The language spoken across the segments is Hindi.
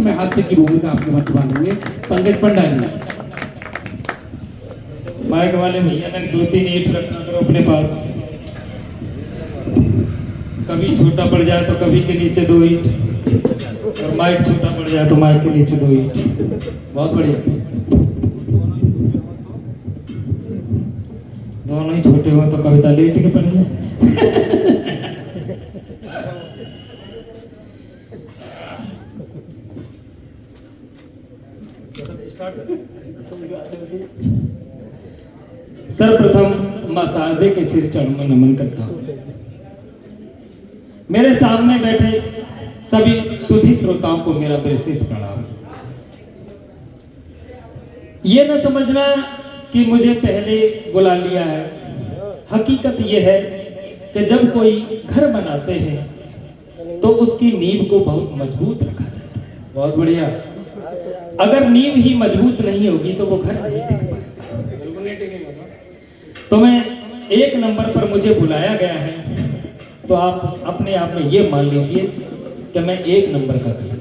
में हास्य की भूमिका आपके मत बांधेंगे पंकज पंडा जी। माइक वाले भैया ने 2-3 ईंट रखा करो अपने पास, कभी छोटा पड़ जाए तो कभी के नीचे 2 ईंट, और माइक छोटा पड़ जाए तो माइक के नीचे 2 ईंट। बहुत बढ़िया। दोनों ही छोटे हो तो कविता लेट के पड़ जाए। सर्वप्रथम मां शारदे के सिर चरणों में नमन करता हूं। मेरे सामने बैठे सभी सुधी श्रोताओं को मेरा विशेष प्रणाम। ये न समझना कि मुझे पहले बुला लिया है। हकीकत यह है कि जब कोई घर बनाते हैं तो उसकी नींव को बहुत मजबूत रखा जाता है। बहुत बढ़िया। अगर नींव ही मजबूत नहीं होगी तो वो घर नहीं टिक पाएगा। बिल्कुल नहीं टिकेगा सर। तो मैं 1 नंबर पर मुझे बुलाया गया है, तो आप अपने आप में ये मान लीजिए कि मैं 1 नंबर का कवि।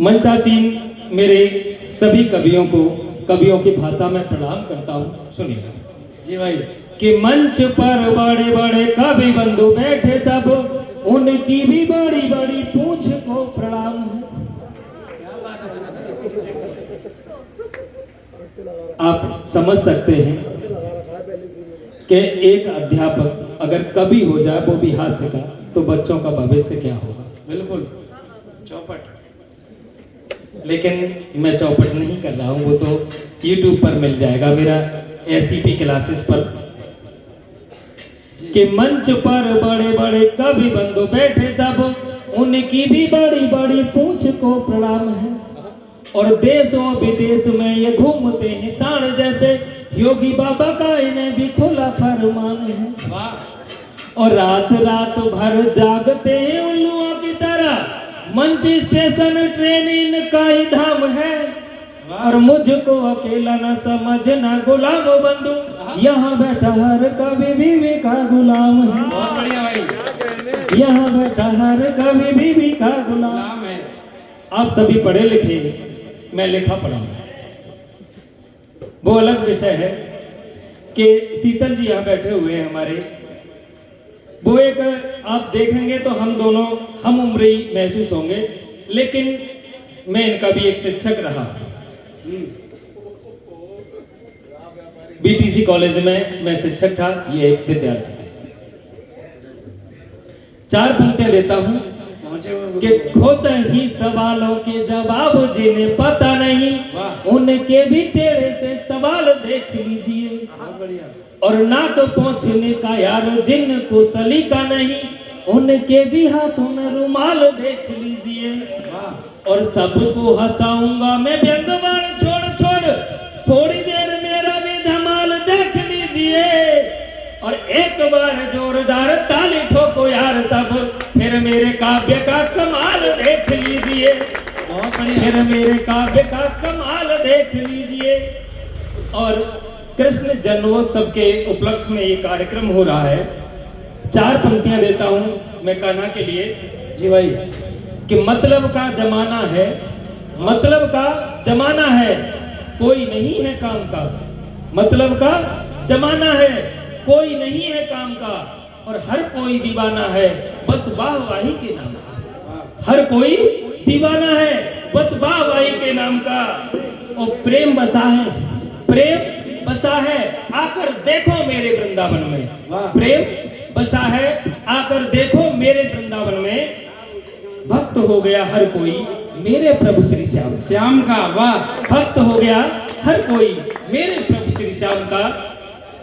मंचासीन मेरे सभी कवियों की भाषा में प्रणाम करता हूँ। सुनिएगा जी भाई। कि मंच पर बड़े बड़े कवि बंधु बैठे सब, उनकी भी बड़ी बड़ी पूंछ को प्रणाम है। आप समझ सकते हैं कि एक अध्यापक अगर कवि हो जाए, वो भी हास्य का, तो बच्चों का भविष्य क्या होगा। बिल्कुल चौपट। लेकिन मैं चौपट नहीं कर रहा हूँ, वो तो YouTube पर मिल जाएगा मेरा SCP क्लासेस पर। कि मंच पर बड़े बड़े कवि बंधु बैठे सब, उनकी भी बड़ी बड़ी पूंछ को प्रणाम है। और देशों विदेश में ये घूमते हैं सांड जैसे, योगी बाबा का इन्हें भी खुला फरमान है। वाह। और रात रात भर जागते हैं उल्लुओं की तरह, मंच स्टेशन ट्रेन इनका ही धाम है। और मुझको अकेला न समझना गुलाम बंधु, यहाँ बैठा हर कवि बीवी का गुलाम है। बहुत बढ़िया भाई। यहाँ बैठा हर कवि बीवी का गुलाम नाम है। आप सभी पढ़े लिखे, मैं लिखा पढ़ा हूं। वो अलग विषय है कि शीतल जी यहाँ बैठे हुए हैं हमारे, वो एक आप देखेंगे तो हम दोनों हम उम्री महसूस होंगे, लेकिन मैं इनका भी एक शिक्षक रहा। BTC कॉलेज में मैं शिक्षक था, ये एक विद्यार्थी थे। 4 पंक्तियां देता हूं कि खुद ही सवालों के जवाब जिन्हें पता नहीं, उनके भी टेढ़े से सवाल देख लीजिए। और नाक पहुंचने का यार जिनको सलीका नहीं, उनके भी हाथों में रुमाल देख लीजिए। और सबको हंसाऊंगा मैं व्यंग्यवाण छोड़ छोड़, थोड़ी देर मेरा भी धमाल देख लीजिए। और एक बार जोरदार ताली ठोको यार सब, फिर मेरे काव्य का कमाल देख लीजिए। फिर मेरे काव्य का कमाल देख लीजिए। और कृष्ण जन्मोत्सव के उपलक्ष्य में ये कार्यक्रम हो रहा है। 4 पंक्तियां देता हूं मैं कान्हा के लिए। जी भाई। कि मतलब का जमाना है, मतलब का जमाना है, कोई नहीं है काम का। मतलब का जमाना है, कोई नहीं है काम का। और हर कोई दीवाना है, बस वाहवाही के नाम का। हर कोई दीवाना है, बस वाहवाही के नाम का। और प्रेम बसा है, प्रेम बसा है, आकर देखो मेरे वृंदावन में। प्रेम बसा है, आकर देखो मेरे वृंदावन में। भक्त हो गया हर कोई मेरे प्रभु श्री श्याम का। वाह। भक्त हो गया हर कोई मेरे प्रभु श्री श्याम का।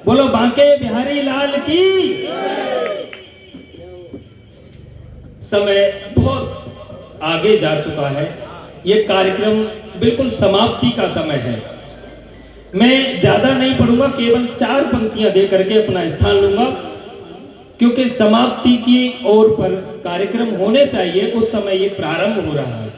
बोलो बांके बिहारी लाल की। समय बहुत आगे जा चुका है, ये कार्यक्रम बिल्कुल समाप्ति का समय है। मैं ज्यादा नहीं पढ़ूंगा, केवल 4 पंक्तियां दे करके अपना स्थान लूंगा, क्योंकि समाप्ति की ओर पर कार्यक्रम होने चाहिए, उस समय ये प्रारंभ हो रहा है।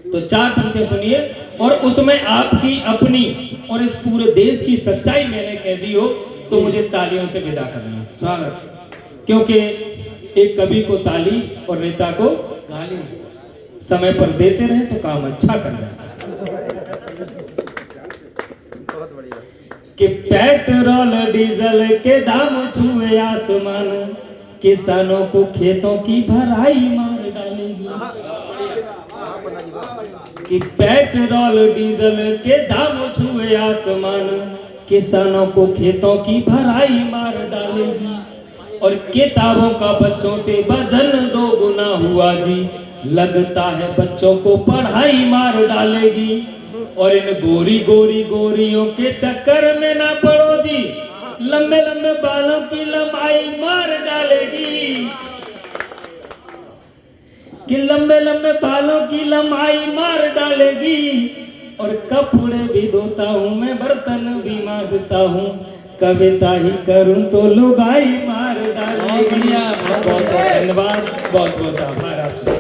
तो 4 पंक्तियां सुनिए, और उसमें आपकी अपनी और इस पूरे देश की सच्चाई मैंने कह दी हो तो मुझे तालियों से विदा करना। स्वागत। क्योंकि एक कवि को ताली और नेता को गाली। समय पर देते रहे तो काम अच्छा कर जाता है। कि पेट्रोल डीजल के दाम छुए आसमान, किसानों को खेतों की भराई मार डालेगी। कि पेट्रोल डीजल के दाम छुए आसमान, किसानों को खेतों की भराई मार डालेगी। और किताबों का बच्चों से वजन 2 गुना हुआ जी, लगता है बच्चों को पढ़ाई मार डालेगी। और इन गोरी गोरी गोरियों के चक्कर में ना पड़ो जी, लंबे लंबे बालों की लंबाई मार डालेगी। कि लंबे लंबे बालों की लंबाई मार डालेगी। और कपड़े भी धोता हूँ मैं, बर्तन भी मांजता हूँ, कविता ही करूँ तो लुगाई मार डालेगी। बहुत बहुत धन्यवाद, बहुत बहुत आभार आपसे।